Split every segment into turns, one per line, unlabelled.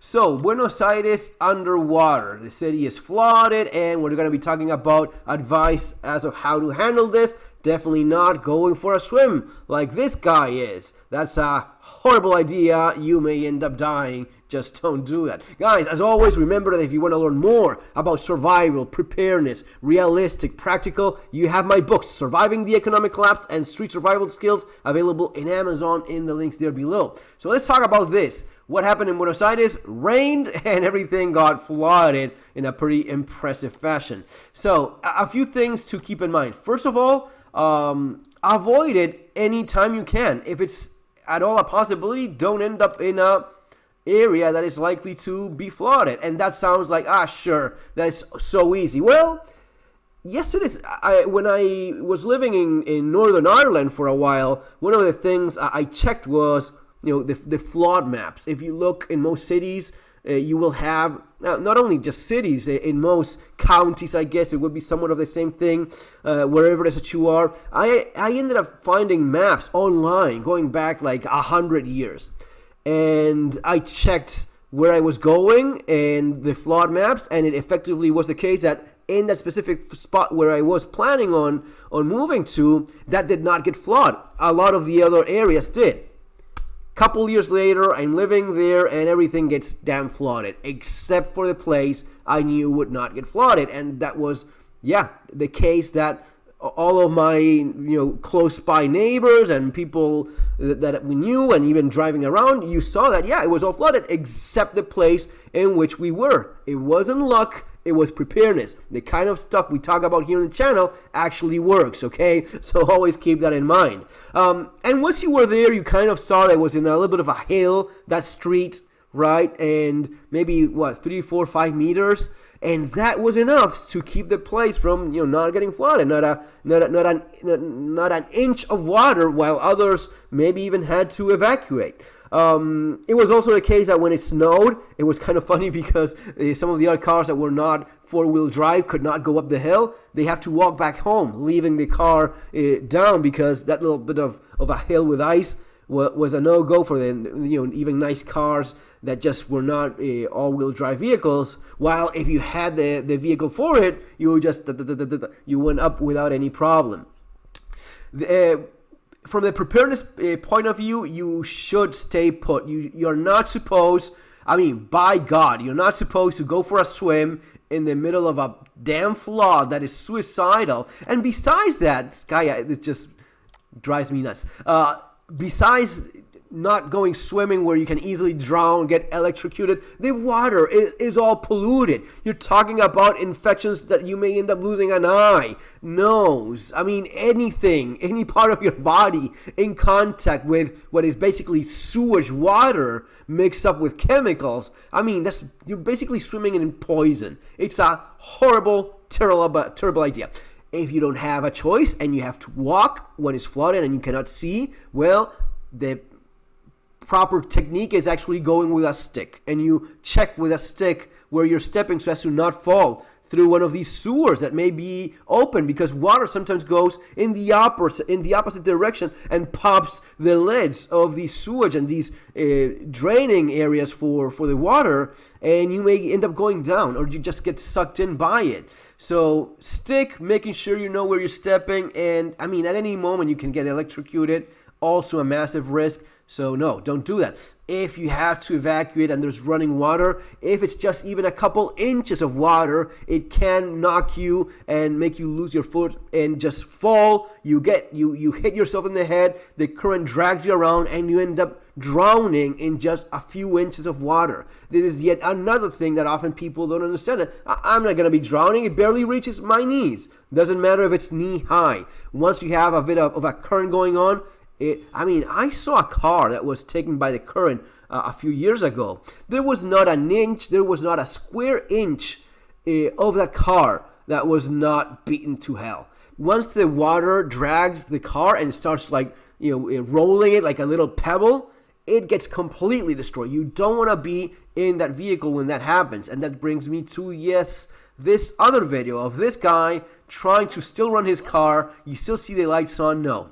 So, Buenos Aires underwater. The city is flooded, and we're going to be talking about advice as of how to handle this. Definitely not going for a swim like this guy is. That's a horrible idea. You may end up dying. Just don't do that. Guys, as always, remember that if you want to learn more about survival, preparedness, realistic, practical, you have my books, Surviving the Economic Collapse and Street Survival Skills, available in Amazon in the links there below. So let's talk about this. What happened in Buenos Aires? Rained and everything got flooded in a pretty impressive fashion. So a few things to keep in mind. First of all, avoid it anytime you can. If it's at all a possibility, don't end up in a area that is likely to be flooded. And that sounds like, sure, that is so easy. Well, yes, it is. When I was living in Northern Ireland for a while, one of the things I checked was, the flood maps. If you look in most cities, you will have, not only just cities, in most counties, I guess it would be somewhat of the same thing, wherever it is that you are. I ended up finding maps online going back like 100 years. And I checked where I was going and the flood maps, and it effectively was the case that in that specific spot where I was planning on moving to, that did not get flooded. A lot of the other areas did. Couple years later, I'm living there and everything gets damn flooded, except for the place I knew would not get flooded. And that was, the case that all of my, close by neighbors and people that we knew, and even driving around, you saw that, it was all flooded, except the place in which we were. It wasn't luck. It was preparedness. The kind of stuff we talk about here on the channel actually works, okay? So always keep that in mind. And once you were there, you kind of saw that it was in a little bit of a hill, that street, right? And maybe, 3, 4, 5 meters? And that was enough to keep the place from, not getting flooded. Not an inch of water, while others maybe even had to evacuate. It was also the case that when it snowed, it was kind of funny because some of the other cars that were not four-wheel drive could not go up the hill. They have to walk back home, leaving the car down, because that little bit of a hill with ice was a no-go for the even nice cars that just were not all-wheel drive vehicles. While if you had the vehicle for it, you just you went up without any problem. From the preparedness point of view, you should stay put. You're not supposed, by God, you're not supposed to go for a swim in the middle of a damn flood that is suicidal. And besides that, this guy, it just drives me nuts. Besides not going swimming where you can easily drown, get electrocuted, the water is all polluted. You're talking about infections that you may end up losing an eye, nose, anything, any part of your body in contact with what is basically sewage water mixed up with chemicals. You're basically swimming in poison. It's a horrible, terrible idea. If you don't have a choice and you have to walk when it's flooded and you cannot see, well, the proper technique is actually going with a stick. And you check with a stick where you're stepping so as to not fall through one of these sewers that may be open, because water sometimes goes in the opposite direction and pops the lids of these sewage and these draining areas for the water, and you may end up going down, or you just get sucked in by it. So stick, making sure you know where you're stepping, and at any moment you can get electrocuted, also a massive risk. So no, don't do that. If you have to evacuate and there's running water, if it's just even a couple inches of water, it can knock you and make you lose your foot and just fall. You hit yourself in the head, the current drags you around, and you end up drowning in just a few inches of water. This is yet another thing that often people don't understand. I'm not going to be drowning. It barely reaches my knees. Doesn't matter if it's knee high. Once you have a bit of a current going on, I saw a car that was taken by the current a few years ago. There was not an inch, there was not a square inch of that car that was not beaten to hell. Once the water drags the car and starts rolling it like a little pebble, it gets completely destroyed. You don't want to be in that vehicle when that happens. And that brings me to, this other video of this guy trying to still run his car. You still see the lights on? No.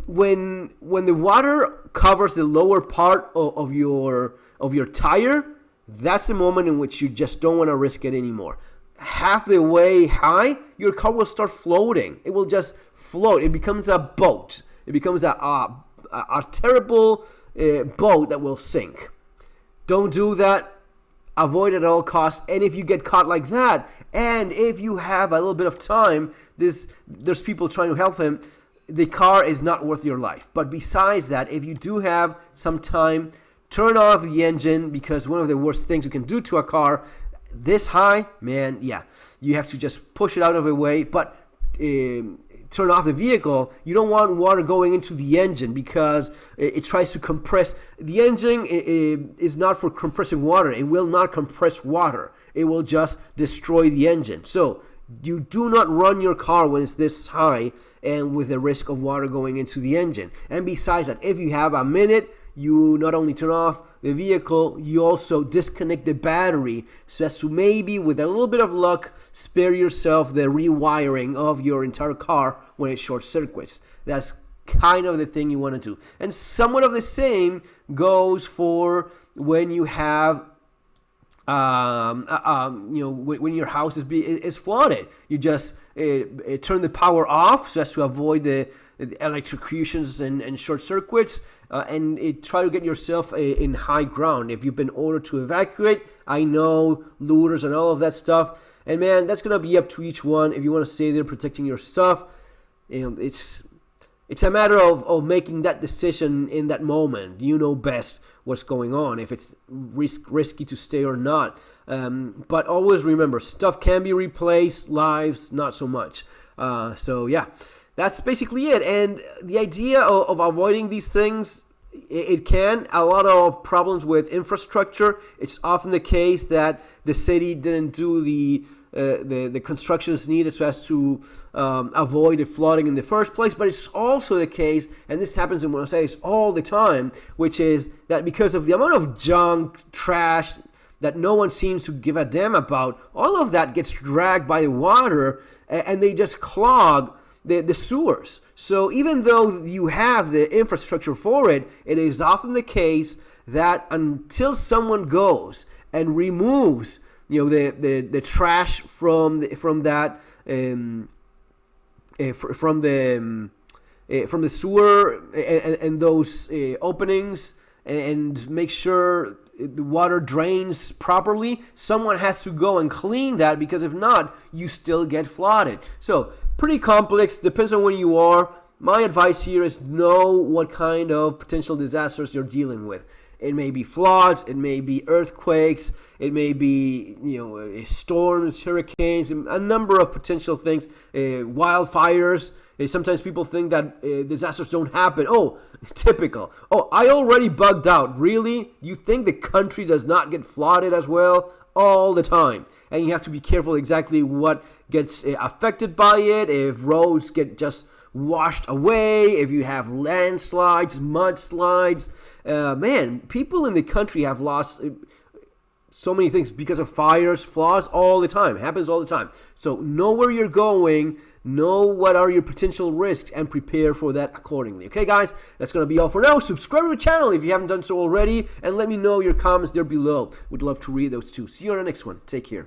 When the water covers the lower part of your of your tire, that's the moment in which you just don't want to risk it anymore. Half the way high, your car will start floating. It will just float. It becomes a boat. It becomes a terrible boat that will sink. Don't do that. Avoid it at all costs. And if you get caught like that, and if you have a little bit of time, there's people trying to help him, the car is not worth your life. But besides that, if you do have some time, turn off the engine, because one of the worst things you can do to a car this high, man, yeah, you have to just push it out of the way. But turn off the vehicle. You don't want water going into the engine, because it tries to compress. The engine is not for compressing water. It will not compress water. It will just destroy the engine. So you do not run your car when it's this high and with the risk of water going into the engine. And besides that, if you have a minute, you not only turn off the vehicle, you also disconnect the battery, so as to maybe, with a little bit of luck, spare yourself the rewiring of your entire car when it short circuits. That's kind of the thing you want to do. And somewhat of the same goes for when you have when your house is flooded. You just turn the power off, so as to avoid the electrocutions and short circuits, and try to get yourself in high ground. If you've been ordered to evacuate, I know looters and all of that stuff, and man, that's gonna be up to each one. If you want to stay there protecting your stuff, it's a matter of making that decision in that moment. You know best what's going on, if it's risky to stay or not. But always remember, stuff can be replaced, lives not so much. So yeah, that's basically it. And the idea of avoiding these things, it can. A lot of problems with infrastructure. It's often the case that the city didn't do the constructions needed so as to avoid the flooding in the first place. But it's also the case, and this happens in Buenos Aires all the time, which is that because of the amount of junk, trash that no one seems to give a damn about, all of that gets dragged by the water, and they just clog the sewers. So even though you have the infrastructure for it, it is often the case that until someone goes and removes the trash from the sewer and those openings, and make sure the water drains properly, someone has to go and clean that, because if not, you still get flooded. So pretty complex, depends on where you are. My advice here is know what kind of potential disasters you're dealing with. It may be floods, it may be earthquakes, it may be storms, hurricanes, a number of potential things, wildfires. Sometimes people think that disasters don't happen. Oh, typical. Oh, I already bugged out. Really? You think the country does not get flooded as well? All the time. And you have to be careful exactly what gets affected by it. If roads get just washed away, if you have landslides, mudslides. Man, people in the country have lost so many things because of fires, floods, all the time. It happens all the time. So know where you're going, know what are your potential risks, and prepare for that accordingly. Okay, guys, that's going to be all for now. Subscribe to the channel if you haven't done so already, and let me know your comments there below. Would love to read those too. See you on the next one. Take care.